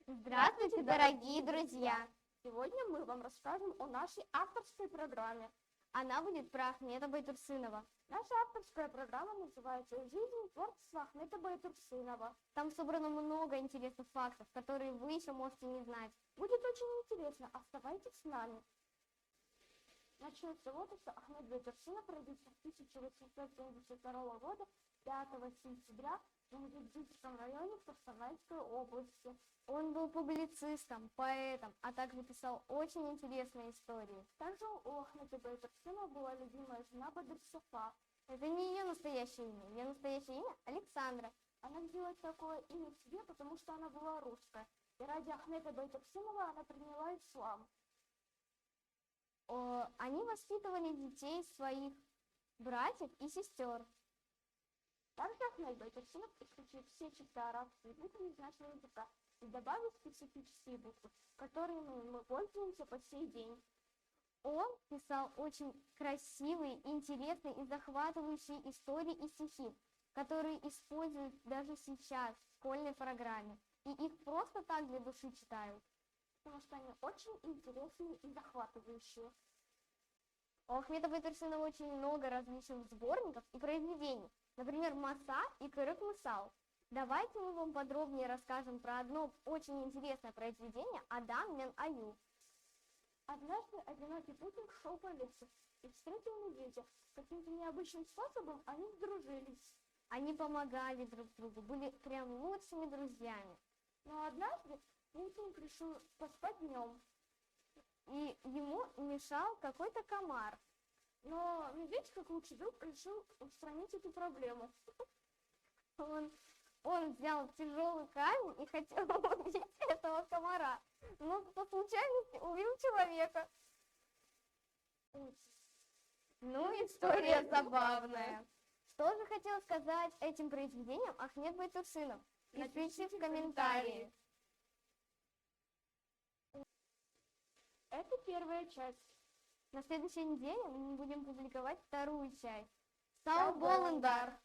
Здравствуйте, дорогие друзья! Сегодня мы вам расскажем о нашей авторской программе. Она будет про Ахмета Байтурсынова. Наша авторская программа называется «Жизнь и творчество Ахмета Байтурсынова». Там собрано много интересных фактов, которые вы еще можете не знать. Будет очень интересно, оставайтесь с нами. Начнем с того, что Ахмет Байтурсынов родился в 1872 года 5 сентября в Мугеддинском районе Костанайской области. Он был публицистом, поэтом, а также писал очень интересные истории. Также у Ахмета Байтурсынова была любимая жена Бадырсафа. Это не ее настоящее имя. Ее настоящее имя Александра. Она взяла такое имя себе, потому что она была русская. И ради Ахмета Байтурсынова она приняла ислам. Они воспитывали детей своих братьев и сестер. Также Ахмет Байтурсынов исключил все чисто арабские буквы из нашего языка и добавил специфические буквы, которыми мы пользуемся по сей день. Он писал очень красивые, интересные и захватывающие истории и стихи, которые используют даже сейчас в школьной программе. И их просто так для души читают. Потому что они очень интересные и захватывающие. У Ахмета Байтурсынова очень много различных сборников и произведений. Например, «Маса» и «Кырык Мысал». Давайте мы вам подробнее расскажем про одно очень интересное произведение «Адам мен Аю». Однажды одинокий путник шел по лесу и встретил медведя. Каким-то необычным способом они сдружились. Они помогали друг другу, были прям лучшими друзьями. Но однажды путник решил поспать днем. И ему мешал какой-то комар. Но медведь, как лучший друг, решил устранить эту проблему. Он взял тяжелый камень и хотел убить этого комара, но по случайности убил человека. Ну, история забавная. Что же хотел сказать этим произведением Ахмет Байтурсынов? Напишите в комментарии. Это первая часть. На следующей неделе мы будем публиковать вторую часть. Сау болындар!